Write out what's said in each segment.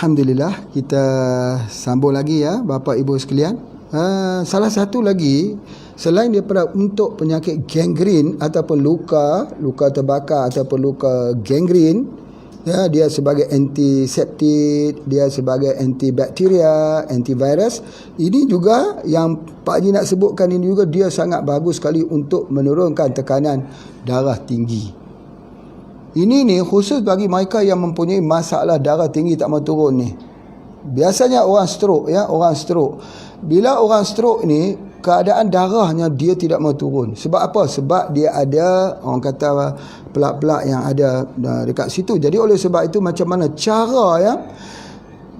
Alhamdulillah, kita sambung lagi ya Bapa Ibu sekalian. Salah satu lagi, selain daripada untuk penyakit gangren ataupun luka terbakar ataupun luka gangren, ya, dia sebagai antiseptik, dia sebagai antibakteria, antivirus. Ini juga yang Pak Haji nak sebutkan, ini juga dia sangat bagus sekali untuk menurunkan tekanan darah tinggi. Ini ni khusus bagi mereka yang mempunyai masalah darah tinggi tak mau turun ni. Biasanya orang stroke, ya, orang stroke. Bila orang stroke ni, keadaan darahnya dia tidak mau turun. Sebab apa? Sebab dia ada, orang kata, pelak-pelak yang ada dekat situ. Jadi oleh sebab itu, macam mana cara ya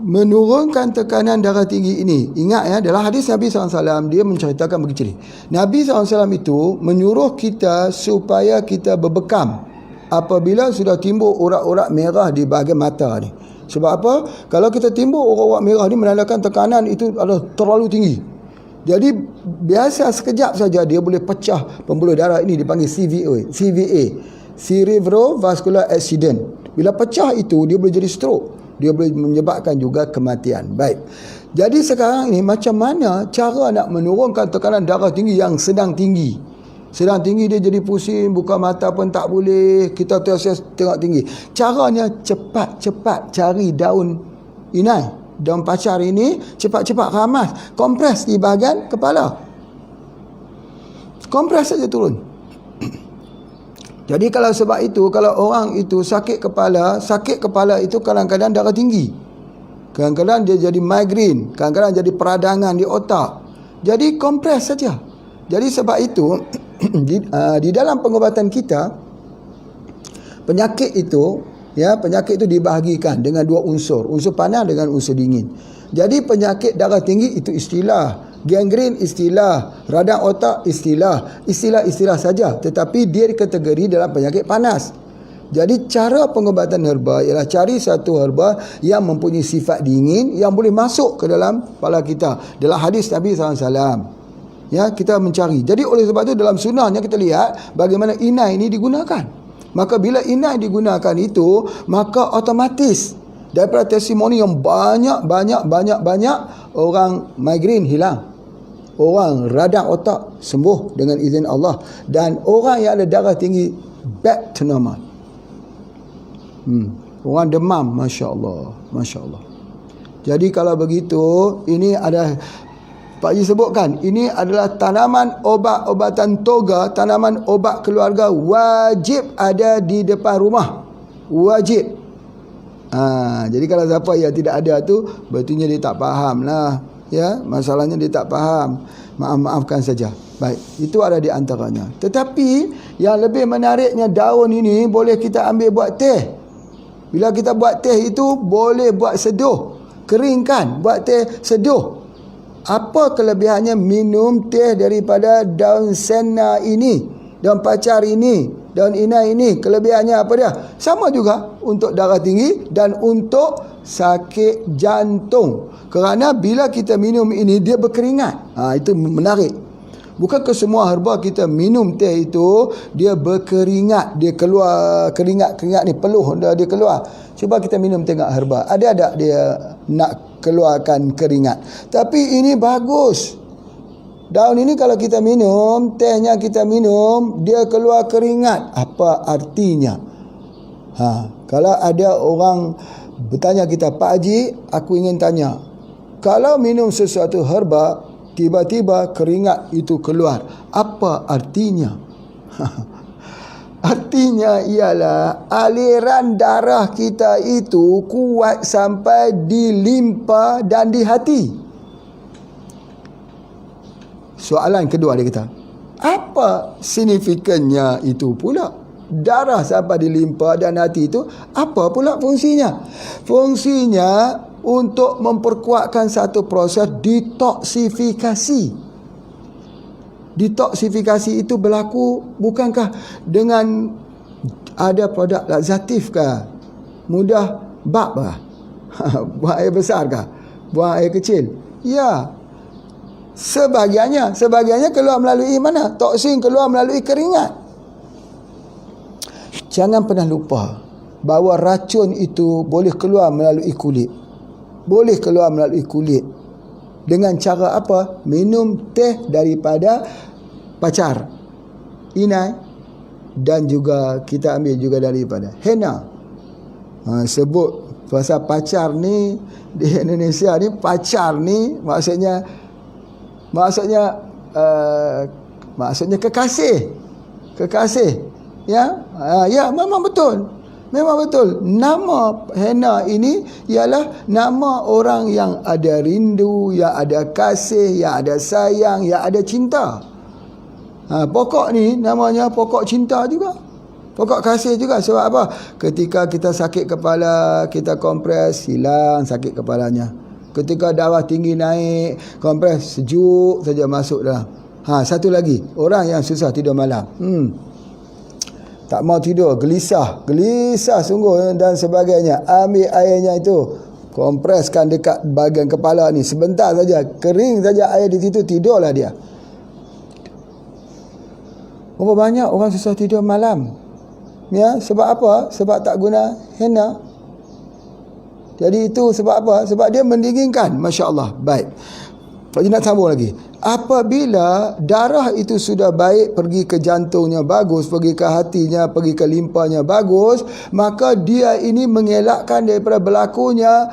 menurunkan tekanan darah tinggi ini? Ingat ya, dalam hadis Nabi SAW, dia menceritakan begini. Nabi SAW itu menyuruh kita supaya kita berbekam apabila sudah timbul urat-urat merah di bahagian mata ni. Sebab apa? Kalau kita timbul urat-urat merah ni, menandakan tekanan itu adalah terlalu tinggi. Jadi biasa sekejap saja dia boleh pecah pembuluh darah ini, dipanggil CVA, cerebrovascular accident. Bila pecah itu, dia boleh jadi stroke. Dia boleh menyebabkan juga kematian. Baik. Jadi sekarang ini, macam mana cara nak menurunkan tekanan darah tinggi yang sedang tinggi? Sedang tinggi dia jadi pusing, buka mata pun tak boleh, kita terus tengok tinggi. Caranya cepat-cepat cari daun inai, daun pacar ini, cepat-cepat ramas, kompres di bahagian kepala. Kompres saja turun. Jadi kalau sebab itu, kalau orang itu sakit kepala itu kadang-kadang darah tinggi. Kadang-kadang dia jadi migraine, kadang-kadang jadi peradangan di otak. Jadi kompres saja. Jadi sebab itu di dalam pengobatan kita, penyakit itu dibahagikan dengan dua unsur panas dengan unsur dingin. Jadi penyakit darah tinggi itu istilah, gangren istilah, radang otak istilah saja, tetapi dia dikategori dalam penyakit panas. Jadi cara pengobatan herba ialah cari satu herba yang mempunyai sifat dingin yang boleh masuk ke dalam kepala kita. Dalam hadis Nabi SAW, ya, kita mencari. Jadi oleh sebab itu dalam sunnahnya kita lihat bagaimana inai ini digunakan. Maka bila inai digunakan itu, maka otomatis daripada testimoni yang banyak orang migraine hilang. Orang radang otak sembuh dengan izin Allah. Dan orang yang ada darah tinggi back to normal. Orang demam, Masya Allah. Jadi kalau begitu, ini ada Pak Haji sebutkan, ini adalah tanaman obat-obatan toga, tanaman obat keluarga wajib ada di depan rumah. Wajib. Jadi kalau siapa yang tidak ada tu, betulnya dia tak faham lah. Ya, masalahnya dia tak faham. Maafkan saja. Baik, itu ada di antaranya. Tetapi yang lebih menariknya, daun ini boleh kita ambil buat teh. Bila kita buat teh itu boleh buat seduh. Keringkan, buat teh seduh. Apa kelebihannya minum teh daripada daun senna ini, daun pacar ini, daun inai ini? Kelebihannya apa dia? Sama juga untuk darah tinggi dan untuk sakit jantung. Kerana bila kita minum ini, dia berkeringat. Itu menarik. Bukan ke semua herba kita minum teh itu dia berkeringat, dia keluar keringat ni, peluh dia keluar. Cuba kita minum tengok herba, ada tak dia nak keluarkan keringat? Tapi ini bagus. Daun ini kalau kita minum, tehnya kita minum, dia keluar keringat. Apa artinya? Kalau ada orang bertanya kita, Pak Haji, aku ingin tanya, kalau minum sesuatu herba, tiba-tiba keringat itu keluar, apa artinya? Artinya ialah aliran darah kita itu kuat sampai di limpa dan di hati. Soalan kedua dia kata, apa signifikannya itu pula? Darah sampai di limpa dan hati itu, apa pula fungsinya? Fungsinya untuk memperkuatkan satu proses detoksifikasi. Detoksifikasi itu berlaku bukankah dengan ada produk laxatif kah? Mudah bab kah? Buang air besar kah? Buang air kecil? Ya. Sebahagiannya keluar melalui mana? Toksin keluar melalui keringat. Jangan pernah lupa bahawa racun itu boleh keluar melalui kulit. boleh keluar melalui kulit. Dengan cara apa? Minum teh daripada pacar, inai, dan juga kita ambil juga daripada henna. Sebut pasal pacar ni di Indonesia ni, pacar ni maksudnya kekasih, ya. Ya, memang betul. Nama henna ini ialah nama orang yang ada rindu, yang ada kasih, yang ada sayang, yang ada cinta. Pokok ni namanya pokok cinta juga, pokok kasih juga. Sebab apa? Ketika kita sakit kepala, kita kompres, hilang sakit kepalanya. Ketika darah tinggi naik, kompres, sejuk saja masuk dalam. Satu lagi, orang yang susah tidur malam, tak mau tidur, gelisah sungguh dan sebagainya, ambil airnya itu, kompreskan dekat bahagian kepala ni, sebentar saja, kering saja air di situ, tidurlah dia. Berapa banyak orang susah tidur malam, ya, sebab apa? Sebab tak guna henna. Jadi itu sebab apa? Sebab dia mendinginkan. Masya Allah. Baik, Pak Haji nak sambung lagi. Apabila darah itu sudah baik, pergi ke jantungnya bagus, pergi ke hatinya, pergi ke limpahnya bagus, maka dia ini mengelakkan daripada berlakunya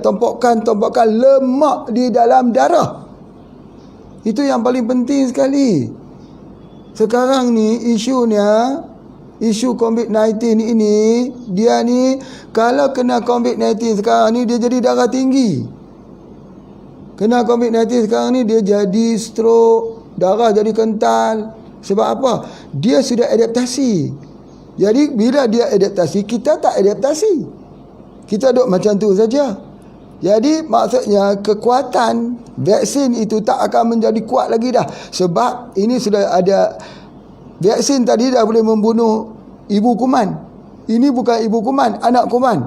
tompokan lemak di dalam darah. Itu yang paling penting sekali. Sekarang ni isu COVID-19 ini, dia ni kalau kena COVID-19 sekarang ni, dia jadi darah tinggi. Kena COVID-19 sekarang ni, dia jadi stroke, darah jadi kental. Sebab apa? Dia sudah adaptasi. Jadi bila dia adaptasi, kita tak adaptasi, kita duduk macam tu saja. Jadi maksudnya kekuatan vaksin itu tak akan menjadi kuat lagi dah. Sebab ini sudah ada vaksin tadi dah boleh membunuh ibu kuman. Ini bukan ibu kuman, anak kuman.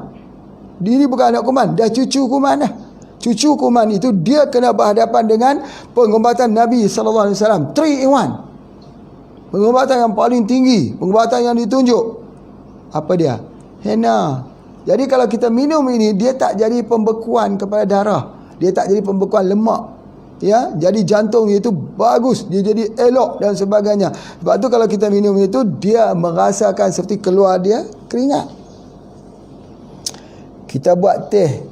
Ini bukan anak kuman, dah cucu kuman dah. Cucu kuman itu dia kena berhadapan dengan pengobatan Nabi SAW, 3 in 1. Pengobatan yang paling tinggi, pengobatan yang ditunjuk. Apa dia? Henna. Jadi kalau kita minum ini, dia tak jadi pembekuan kepada darah, dia tak jadi pembekuan lemak, ya. Jadi jantung itu bagus, dia jadi elok dan sebagainya. Sebab tu kalau kita minum itu, dia merasakan seperti keluar dia keringat. Kita buat teh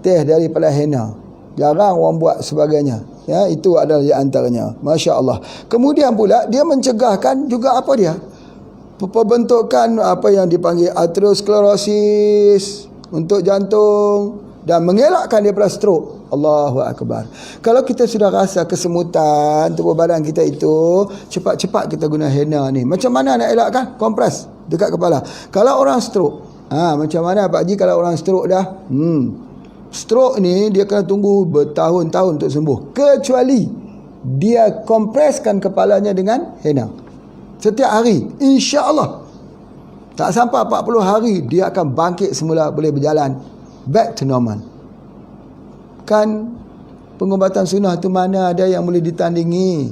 daripada henna, jarang orang buat sebagainya, ya. Itu adalah di antaranya. Masya Allah. Kemudian pula dia mencegahkan juga apa dia? Pembentukan apa yang dipanggil aterosklerosis untuk jantung, dan mengelakkan daripada stroke. Allahu Akbar. Kalau kita sudah rasa kesemutan tubuh badan kita itu, cepat-cepat kita guna henna ni. Macam mana nak elakkan? Kompres dekat kepala. Kalau orang stroke, macam mana Pak Haji kalau orang stroke dah? Stroke ni dia kena tunggu bertahun-tahun untuk sembuh, kecuali dia kompreskan kepalanya dengan henna setiap hari. InsyaAllah tak sampai 40 hari dia akan bangkit semula, boleh berjalan back to normal. Kan pengobatan sunnah tu mana ada yang boleh ditandingi,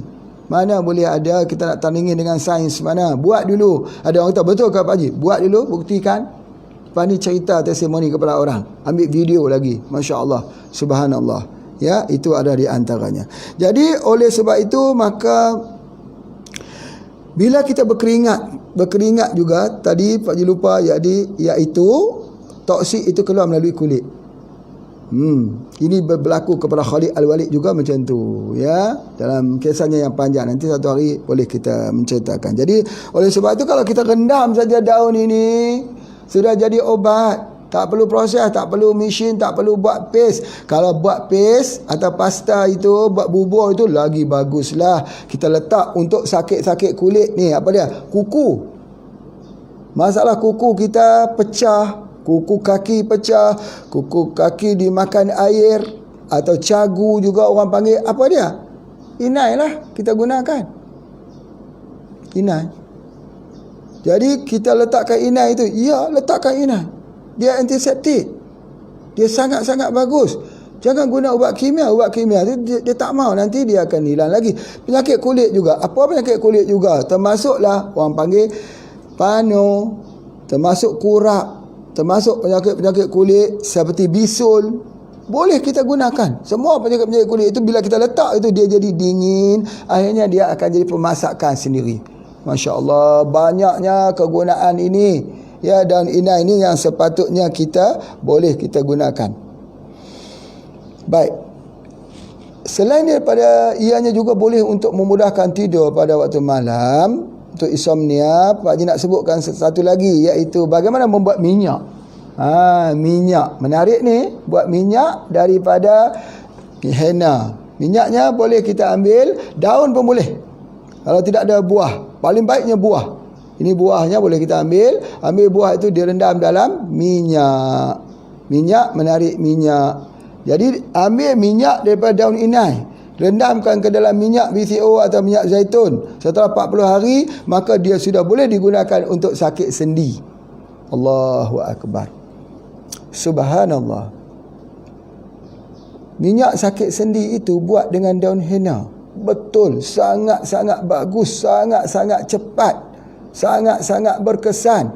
mana boleh ada kita nak tandingi dengan sains. Mana? Buat dulu. Ada orang kata, betul ke Pak Haji? Buat dulu, buktikan. Lepas ni cerita testimoni kepada orang, ambil video lagi. Masya Allah, subhanallah, ya. Itu ada di antaranya. Jadi oleh sebab itu, maka bila kita berkeringat juga, tadi Pak Haji lupa, iaitu toksik itu keluar melalui kulit. Ini berlaku kepada Khalid Al-Walid juga macam tu, ya. Dalam kisahnya yang panjang, nanti satu hari boleh kita menceritakan. Jadi oleh sebab itu, kalau kita rendam saja daun ini, sudah jadi obat. Tak perlu proses, tak perlu mesin, tak perlu buat paste. Kalau buat paste atau pasta itu, buat bubur itu lagi baguslah. Kita letak untuk sakit-sakit kulit ni, apa dia? Kuku. Masalah kuku kita pecah, kuku kaki pecah, kuku kaki dimakan air, atau cagu juga orang panggil, apa dia? Inai lah kita gunakan. Inai. Jadi kita letakkan inai itu, ya, letakkan inai. Dia antiseptik, dia sangat-sangat bagus. Jangan guna ubat kimia. Ubat kimia tu dia tak mau, nanti dia akan hilang lagi. Penyakit kulit juga, apa penyakit kulit juga, termasuklah orang panggil pano, termasuk kurak, termasuk penyakit-penyakit kulit seperti bisul, boleh kita gunakan. Semua penyakit-penyakit kulit itu bila kita letak itu dia jadi dingin, akhirnya dia akan jadi pemasakan sendiri. Masya Allah, banyaknya kegunaan ini. Ya, daun inai ini yang sepatutnya boleh kita gunakan. Baik. Selain daripada ianya juga boleh untuk memudahkan tidur pada waktu malam. Untuk insomnia, Pak Haji nak sebutkan satu lagi, iaitu bagaimana membuat minyak. Minyak menarik ni, buat minyak daripada henna. Minyaknya boleh kita ambil, daun pun boleh. Kalau tidak ada buah, paling baiknya buah. Ini buahnya boleh kita ambil buah itu direndam dalam minyak. Minyak menarik minyak. Jadi ambil minyak daripada daun inai, rendamkan ke dalam minyak VCO atau minyak zaitun. Setelah 40 hari, maka dia sudah boleh digunakan untuk sakit sendi. Allahu Akbar. Subhanallah. Minyak sakit sendi itu buat dengan daun henna. Betul, sangat-sangat bagus, sangat-sangat cepat, sangat-sangat berkesan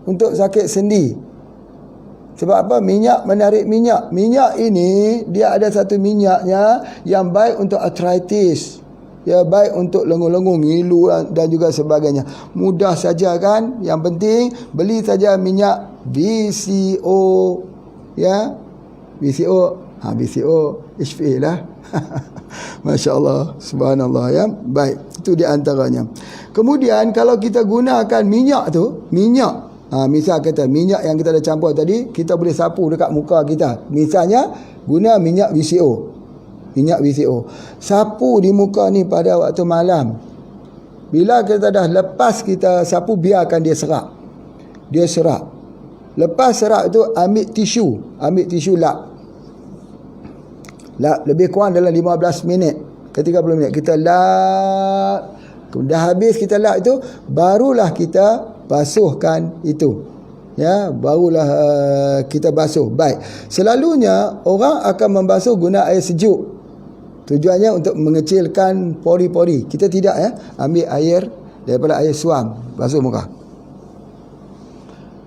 untuk sakit sendi. Sebab apa? Minyak menarik minyak. Minyak ini dia ada satu minyaknya yang baik untuk arthritis. Ya, baik untuk lenguh-lenguh, ngilu dan juga sebagainya. Mudah saja kan? Yang penting beli saja minyak VCO. Ya. VCO HPA lah. Masya Allah, subhanallah ya. Baik, itu di antaranya. Kemudian kalau kita gunakan minyak tu, misal kata minyak yang kita dah campur tadi, kita boleh sapu dekat muka kita. Misalnya guna minyak VCO. Sapu di muka ni pada waktu malam. Bila kita dah lepas kita sapu, biarkan dia serak. Lepas serak tu ambil tisu lap. Lebih kurang dalam 15 minit ke 30 minit kita lap. Dah habis kita lap itu, barulah kita basuhkan itu. Ya, barulah kita basuh. Baik. Selalunya orang akan membasuh guna air sejuk. Tujuannya untuk mengecilkan pori-pori. Kita tidak ambil air daripada air suam, basuh muka.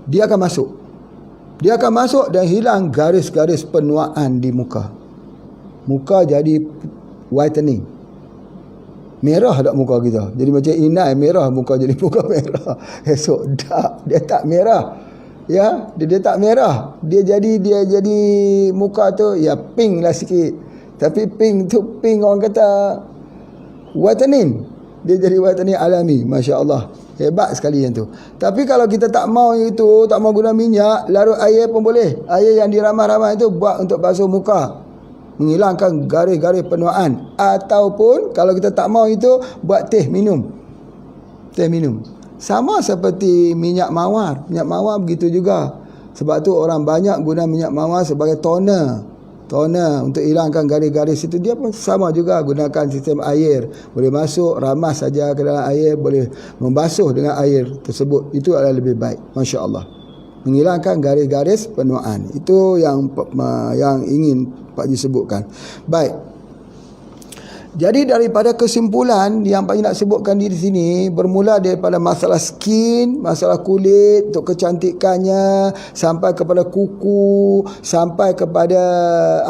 Dia akan masuk dan hilang garis-garis penuaan di muka. Muka jadi whitening. Merah tak muka kita. Jadi macam inai merah, muka jadi muka merah. Esok dia tak merah. Ya, dia tak merah. Dia jadi muka tu pink lah sikit. Tapi pink tu pink orang kata whitening. Dia jadi whitening alami. Masya Allah. Hebat sekali yang tu. Tapi kalau kita tak mau itu, tak mau guna minyak, larut air pun boleh. Air yang diramah-ramah itu buat untuk basuh muka, menghilangkan garis-garis penuaan. Ataupun kalau kita tak mau itu, buat teh minum. Sama seperti minyak mawar. Minyak mawar begitu juga. Sebab tu orang banyak guna minyak mawar sebagai toner untuk hilangkan garis-garis itu. Dia pun sama juga, gunakan sistem air. Boleh masuk, ramas saja ke dalam air, boleh membasuh dengan air tersebut. Itu adalah lebih baik. Masya Allah. Menghilangkan garis-garis penuaan. Itu yang ingin Pak Haji sebutkan. Baik. Jadi daripada kesimpulan yang Pak Haji nak sebutkan di sini, bermula daripada masalah skin, masalah kulit untuk kecantikannya, sampai kepada kuku, sampai kepada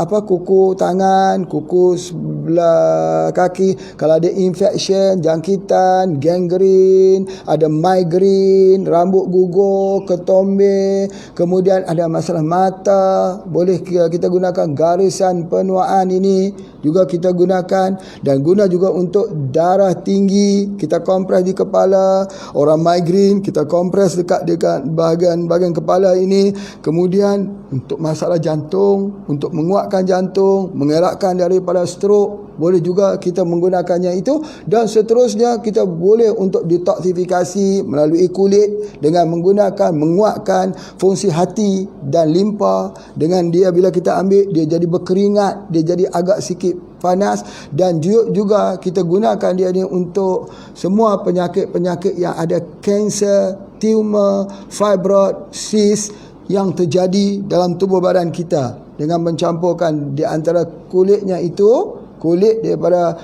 kuku tangan, kuku sebelah kaki. Kalau ada infection, jangkitan, gangrene, ada migraine, rambut gugur, ketombe, kemudian ada masalah mata, boleh kita gunakan garisan penuaan ini juga kita gunakan. Dan guna juga untuk darah tinggi, kita kompres di kepala. Orang migraine, kita kompres dekat bahagian kepala ini. Kemudian untuk masalah jantung, untuk menguatkan jantung, mengelakkan daripada stroke, boleh juga kita menggunakannya itu. Dan seterusnya kita boleh untuk detoksifikasi melalui kulit dengan menggunakan, menguatkan fungsi hati dan limpa. Dengan dia bila kita ambil, dia jadi berkeringat, dia jadi agak sikit panas. Dan juga kita gunakan dia ni untuk semua penyakit-penyakit yang ada kanser, tumor, fibroid, cyst yang terjadi dalam tubuh badan kita, dengan mencampurkan di antara kulitnya itu, kulit daripada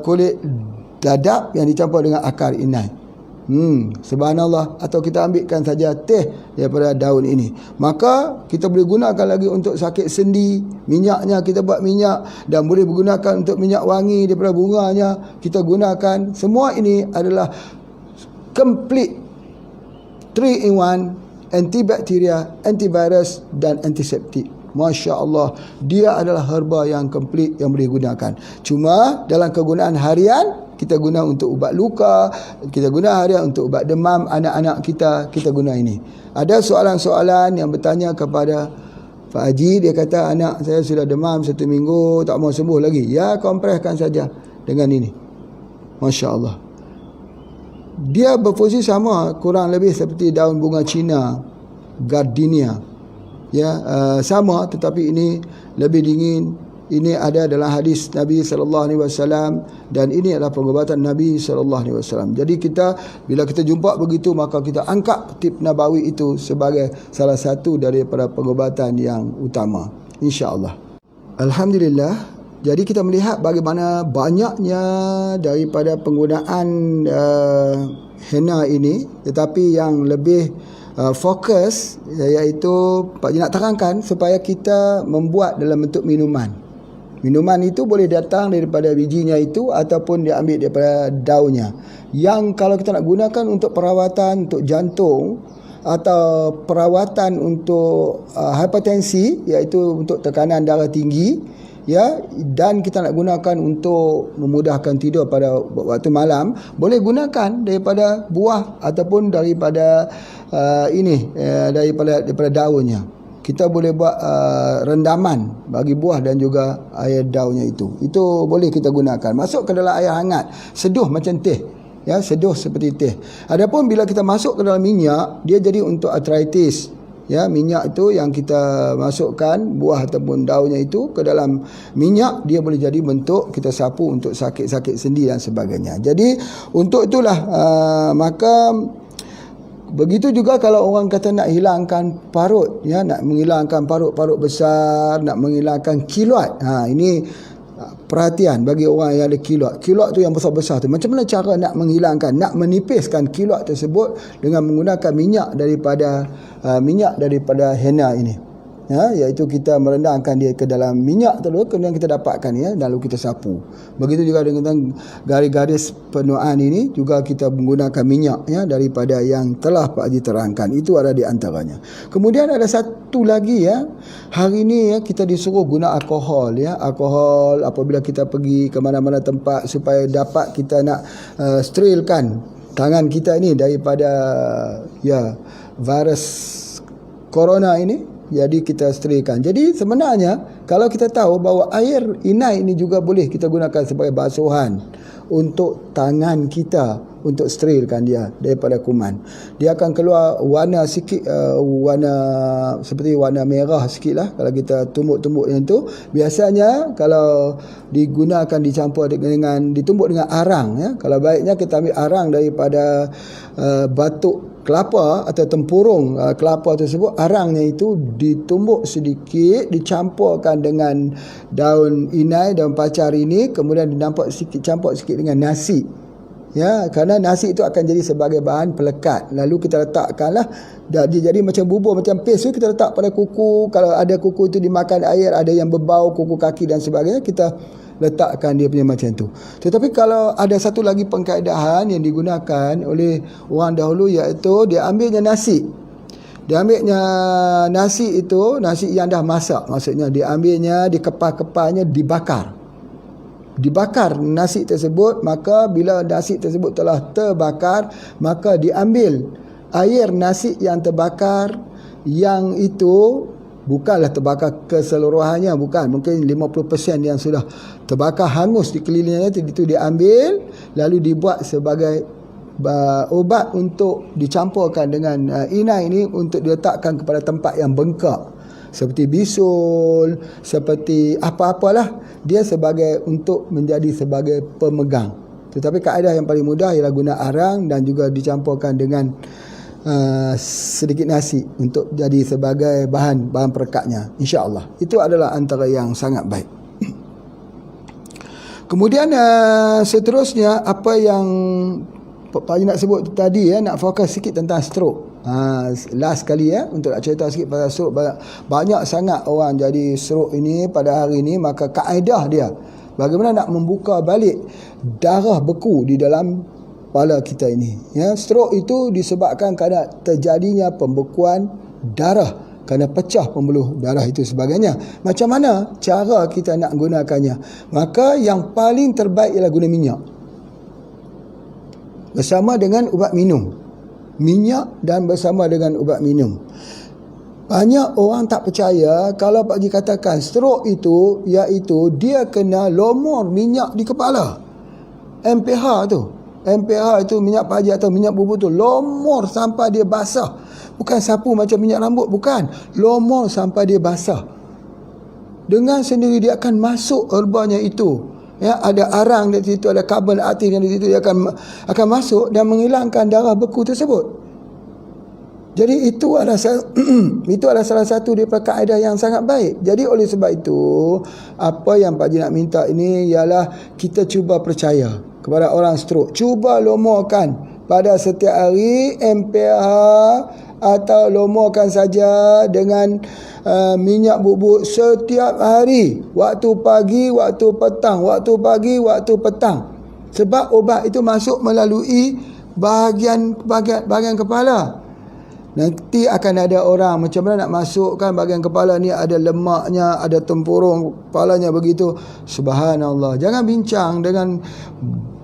kulit dadap yang dicampur dengan akar inai. Subhanallah. Atau kita ambilkan saja teh daripada daun ini, maka kita boleh gunakan lagi untuk sakit sendi. Minyaknya kita buat minyak, dan boleh digunakan untuk minyak wangi daripada bunganya kita gunakan. Semua ini adalah complete 3 in 1, antibakteria, antivirus dan antiseptik. Masya Allah, dia adalah herba yang komplit yang boleh gunakan. Cuma dalam kegunaan harian, kita guna untuk ubat luka, kita guna harian untuk ubat demam anak-anak kita guna ini. Ada soalan-soalan yang bertanya kepada Pak Haji, dia kata anak saya sudah demam 1 minggu tak mau sembuh lagi. Ya, kompreskan saja dengan ini. Masya Allah. Dia berfungsi sama kurang lebih seperti daun bunga Cina, gardenia. Ya, sama, tetapi ini lebih dingin. Ini ada dalam hadis Nabi SAW, dan ini adalah pengobatan Nabi SAW. Jadi kita, bila kita jumpa begitu, maka kita angkat tip Nabawi itu sebagai salah satu daripada pengobatan yang utama, insya-Allah. Alhamdulillah. Jadi kita melihat bagaimana banyaknya daripada penggunaan henna ini, tetapi yang lebih fokus iaitu Pak Haji nak terangkan supaya kita membuat dalam bentuk minuman. Minuman itu boleh datang daripada bijinya itu ataupun diambil daripada daunnya. Yang kalau kita nak gunakan untuk perawatan untuk jantung atau perawatan untuk hipertensi, iaitu untuk tekanan darah tinggi, ya, dan kita nak gunakan untuk memudahkan tidur pada waktu malam, boleh gunakan daripada buah ataupun daripada daripada daunnya. Kita boleh buat rendaman bagi buah dan juga air daunnya itu boleh kita gunakan, masuk ke dalam air hangat, seduh macam teh, ya, seduh seperti teh. Adapun bila kita masuk ke dalam minyak, dia jadi untuk arthritis. Ya, minyak itu yang kita masukkan buah ataupun daunnya itu ke dalam minyak, dia boleh jadi bentuk kita sapu untuk sakit-sakit sendi dan sebagainya. Jadi untuk itulah maka begitu juga kalau orang kata nak hilangkan parut, ya, nak menghilangkan parut-parut besar, nak menghilangkan kilat. Ini perhatian bagi orang yang ada kilat. Kilat tu yang besar-besar tu, macam mana cara nak menghilangkan, nak menipiskan kilat tersebut dengan menggunakan minyak daripada henna ini. Ya, iaitu kita merendamkan dia ke dalam minyak terus, kemudian kita dapatkan, ya, lalu kita sapu. Begitu juga dengan garis-garis penuaan ini juga kita menggunakan minyak, ya, daripada yang telah Pak Haji terangkan. Itu ada di antaranya. Kemudian ada satu lagi, ya. Hari ini, ya, kita disuruh guna alkohol, ya. Alkohol apabila kita pergi ke mana-mana tempat supaya dapat kita nak sterilkan tangan kita ini daripada, ya, virus corona ini. Jadi kita sterilkan. Jadi sebenarnya kalau kita tahu bahawa air inai ini juga boleh kita gunakan sebagai basuhan untuk tangan kita, untuk sterilkan dia daripada kuman. Dia akan keluar warna sikit, warna seperti warna merah sikit lah kalau kita tumbuk-tumbuk yang tu. Biasanya kalau digunakan dicampur dengan ditumbuk dengan arang, ya. Kalau baiknya kita ambil arang daripada batuk kelapa atau tempurung kelapa tersebut, arangnya itu ditumbuk sedikit, dicampurkan dengan daun inai, daun pacar ini, kemudian campur sikit dengan nasi, ya, kerana nasi itu akan jadi sebagai bahan pelekat. Lalu kita letakkanlah, dia jadi macam bubur, macam paste tu, kita letak pada kuku. Kalau ada kuku itu dimakan air, ada yang berbau kuku kaki dan sebagainya, kita letakkan dia punya macam tu. Tetapi kalau ada satu lagi pengkaedahan yang digunakan oleh orang dahulu, iaitu dia ambilnya nasi. Dia ambilnya nasi itu, nasi yang dah masak, maksudnya dia ambilnya, dikepal-kepalnya, dibakar nasi tersebut. Maka bila nasi tersebut telah terbakar, maka diambil air nasi yang terbakar, yang itu bukanlah terbakar keseluruhannya, bukan, mungkin 50% yang sudah terbakar hangus di kelilingnya itu diambil, lalu dibuat sebagai obat untuk dicampurkan dengan inai ini untuk diletakkan kepada tempat yang bengkak, seperti bisul, seperti apa-apalah, dia sebagai untuk menjadi sebagai pemegang. Tetapi kaedah yang paling mudah ialah guna arang dan juga dicampurkan dengan sedikit nasi untuk jadi sebagai bahan perekatnya, insya-Allah. Itu adalah antara yang sangat baik. Kemudian seterusnya, apa yang Pak Haji nak sebut tadi nak fokus sikit tentang stroke. Last kali untuk nak cerita sikit pasal stroke. Banyak sangat orang jadi stroke ini pada hari ini. Maka kaedah dia bagaimana nak membuka balik darah beku di dalam kepala kita ini. Stroke itu disebabkan kerana terjadinya pembekuan darah, kerana pecah pembuluh darah itu sebagainya. Macam mana cara kita nak gunakannya? Maka yang paling terbaik ialah guna minyak bersama dengan ubat minum. Minyak dan bersama dengan ubat minum. Banyak orang tak percaya kalau Pak Haji katakan stroke itu iaitu dia kena lomor minyak di kepala. MPH itu minyak Pak Haji atau minyak bubur tu lomor sampai dia basah. Bukan sapu macam minyak rambut, bukan. Lomor sampai dia basah. Dengan sendiri dia akan masuk herbanya itu. Ada arang di situ, ada karbon aktif yang di situ, dia akan masuk dan menghilangkan darah beku tersebut. Jadi itu adalah salah satu daripada kaedah yang sangat baik. Jadi oleh sebab itu, apa yang Pak Haji nak minta ini ialah kita cuba percaya kepada orang stroke. Cuba lomorkan pada setiap hari MPH atau lomorkan saja dengan minyak bubuk setiap hari, waktu pagi, waktu petang, waktu pagi, waktu petang. Sebab obat itu masuk melalui bahagian kepala. Nanti akan ada orang macam mana nak masukkan bahagian kepala ni, ada lemaknya, ada tempurung kepalanya begitu. Subhanallah. Jangan bincang dengan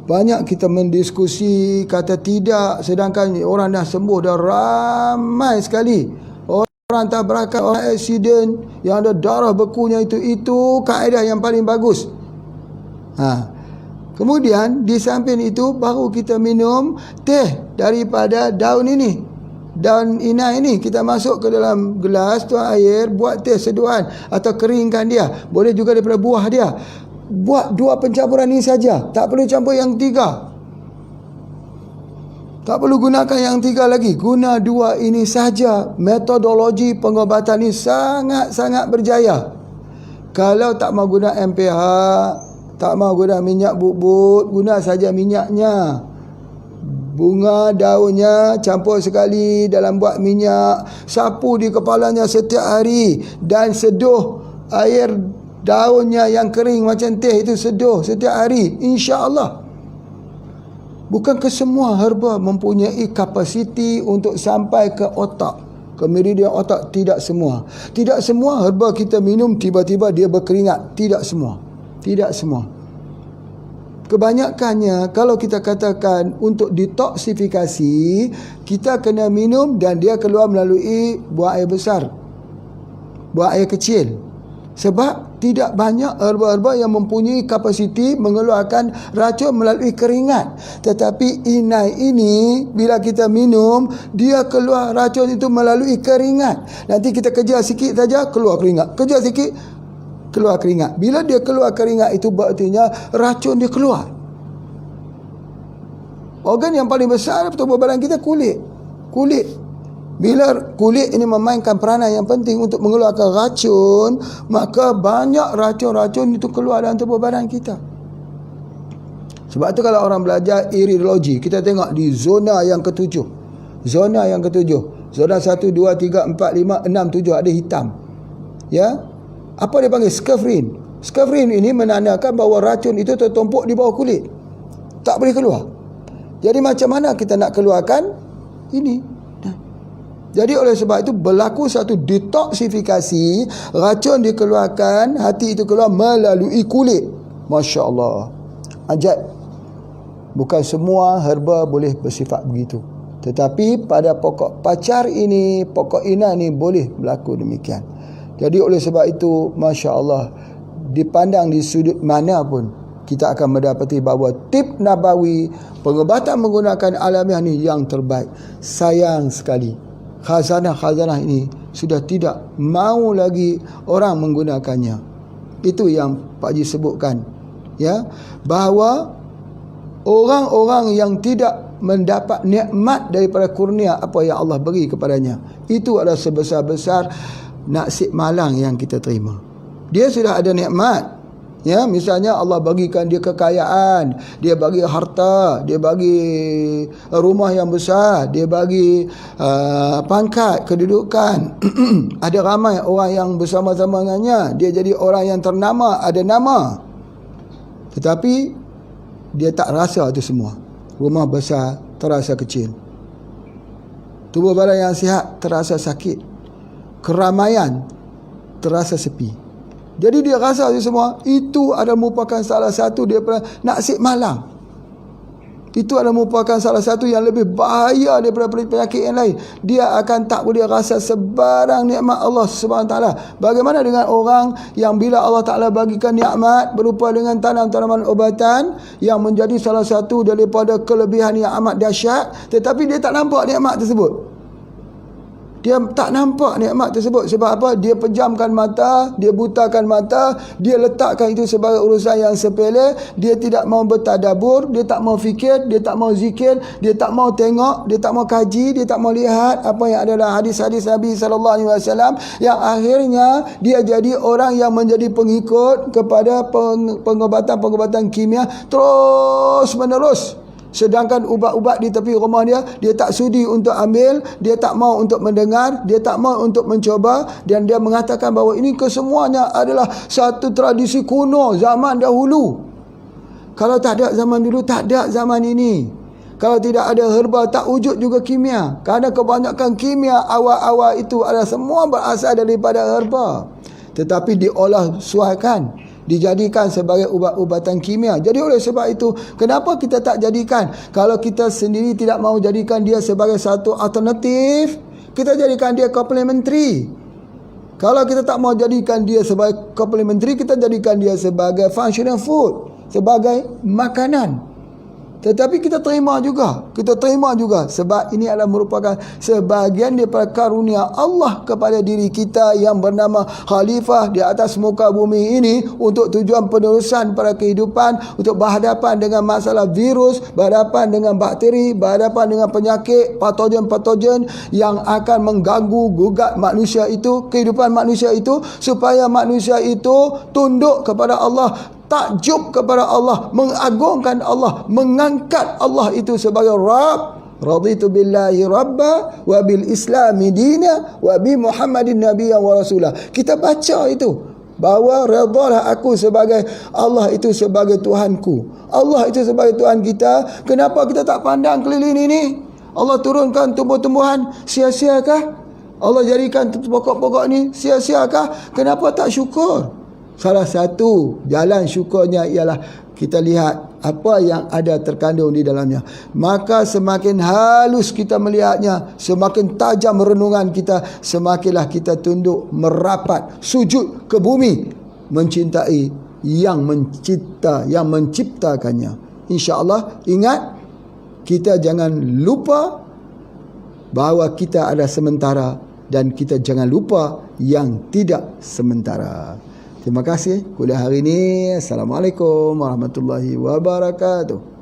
banyak kita mendiskusi kata tidak, sedangkan orang dah sembuh dah ramai sekali. Orang tabrakan, orang aksiden yang ada darah bekunya itu kaedah yang paling bagus. Kemudian di samping itu baru kita minum teh daripada daun ini. Daun inai ini kita masuk ke dalam gelas, tuang air, buat teh seduhan atau keringkan dia. Boleh juga daripada buah dia. Buat 2 pencampuran ini saja, tak perlu campur yang 3. Tak perlu gunakan yang 3 lagi. Guna 2 ini saja. Metodologi pengobatan ini sangat-sangat berjaya. Kalau tak mau guna MPH, tak mau guna minyak bubut, guna saja minyaknya. Bunga daunnya campur sekali dalam buat minyak. Sapu di kepalanya setiap hari. Dan seduh air daunnya yang kering macam teh itu, seduh setiap hari. InsyaAllah. Bukan kesemua herba mempunyai kapasiti untuk sampai ke otak, ke meridian otak. Tidak semua. Tidak semua herba kita minum tiba-tiba dia berkeringat. Tidak semua. Tidak semua. Kebanyakannya kalau kita katakan untuk detoksifikasi, kita kena minum dan dia keluar melalui buang air besar, buang air kecil. Sebab tidak banyak herba-herba yang mempunyai kapasiti mengeluarkan racun melalui keringat. Tetapi inai ini bila kita minum, dia keluar racun itu melalui keringat. Nanti kita kejar sikit saja keluar keringat, kejar sikit keluar keringat. Bila dia keluar keringat itu berartinya racun dia keluar. Organ yang paling besar tubuh badan kita kulit. Bila kulit ini memainkan peranan yang penting untuk mengeluarkan racun, maka banyak racun-racun itu keluar dalam tubuh badan kita. Sebab tu kalau orang belajar iridologi, kita tengok di zona yang ketujuh. Zona 1, 2, 3, 4, 5, 6, 7 ada hitam. Apa dia panggil? Skefrin. Skefrin ini menandakan bahawa racun itu tertumpuk di bawah kulit, tak boleh keluar. Jadi macam mana kita nak keluarkan ini? Jadi oleh sebab itu berlaku satu detoksifikasi. Racun dikeluarkan, hati itu keluar melalui kulit. Masya Allah. Ajaib. Bukan semua herba boleh bersifat begitu. Tetapi pada pokok pacar ini, pokok ina ini boleh berlaku demikian. Jadi oleh sebab itu, Masya Allah, dipandang di sudut mana pun, kita akan mendapati bahawa tip nabawi, pengobatan menggunakan alamiah ini yang terbaik. Sayang sekali, khazanah-khazanah ini sudah tidak mau lagi orang menggunakannya. Itu yang Pak Haji sebutkan, bahawa orang-orang yang tidak mendapat nikmat daripada kurnia apa yang Allah beri kepadanya, itu adalah sebesar-besar nasib malang yang kita terima. Dia sudah ada nikmat, Ya, misalnya Allah bagikan dia kekayaan, dia bagi harta, dia bagi rumah yang besar, dia bagi pangkat, kedudukan. Ada ramai orang yang bersama-sama dengannya, dia jadi orang yang ternama, ada nama. Tetapi dia tak rasa itu semua. Rumah besar terasa kecil, tubuh badan yang sihat terasa sakit, keramaian terasa sepi. Jadi dia rasa itu semua, itu adalah merupakan salah satu daripada nasib malang. Itu adalah merupakan salah satu yang lebih bahaya daripada penyakit yang lain. Dia akan tak boleh rasa sebarang nikmat Allah SWT. Bagaimana dengan orang yang bila Allah Ta'ala bagikan nikmat berupa dengan tanaman ubatan yang menjadi salah satu daripada kelebihan yang amat dahsyat, tetapi dia tak nampak nikmat tersebut. Dia tak nampak nikmat tersebut. Sebab apa? Dia pejamkan mata, dia butakan mata, dia letakkan itu sebagai urusan yang sepele. Dia tidak mau bertadabur, dia tak mau fikir, dia tak mau zikir, dia tak mau tengok, dia tak mau kaji, dia tak mau lihat apa yang adalah hadis-hadis Nabi SAW, yang akhirnya dia jadi orang yang menjadi pengikut kepada pengobatan-pengobatan kimia terus menerus. Sedangkan ubat-ubat di tepi rumah dia tak sudi untuk ambil, dia tak mau untuk mendengar, dia tak mau untuk mencoba, dan dia mengatakan bahawa ini kesemuanya adalah satu tradisi kuno zaman dahulu. Kalau tak ada zaman dulu, tak ada zaman ini. Kalau tidak ada herba, tak wujud juga kimia. Kerana kebanyakan kimia awal-awal itu adalah semua berasal daripada herba, tetapi diolah suaikan, dijadikan sebagai ubat-ubatan kimia. Jadi oleh sebab itu, kenapa kita tak jadikan? Kalau kita sendiri tidak mahu jadikan dia sebagai satu alternatif, kita jadikan dia complementary. Kalau kita tak mahu jadikan dia sebagai complementary, kita jadikan dia sebagai functional food, sebagai makanan. Tetapi kita terima juga, sebab ini adalah merupakan sebahagian daripada karunia Allah kepada diri kita yang bernama khalifah di atas muka bumi ini, untuk tujuan penerusan pada kehidupan, untuk berhadapan dengan masalah virus, berhadapan dengan bakteri, berhadapan dengan penyakit, patogen-patogen yang akan mengganggu gugat manusia itu, kehidupan manusia itu, supaya manusia itu tunduk kepada Allah, takjub kepada Allah, mengagungkan Allah, mengangkat Allah itu sebagai Rabb. Raditu billahi rabba wa bil islami dina wa bi Muhammadin nabiyyan wa rasulah. Kita baca itu, bahawa redalah aku sebagai Allah itu sebagai Tuhanku, Allah itu sebagai Tuhan kita. Kenapa kita tak pandang keliling ini? Allah turunkan tumbuh-tumbuhan, sia-siakah? Allah jadikan pokok-pokok ni, sia-siakah? Kenapa tak syukur? Salah satu jalan syukurnya ialah kita lihat apa yang ada terkandung di dalamnya. Maka semakin halus kita melihatnya, semakin tajam renungan kita, semakinlah kita tunduk, merapat, sujud ke bumi, mencintai yang mencipta, yang menciptakannya. InsyaAllah, ingat, kita jangan lupa bahawa kita ada sementara, dan kita jangan lupa yang tidak sementara. Terima kasih kuliah hari ini. Assalamualaikum warahmatullahi wabarakatuh.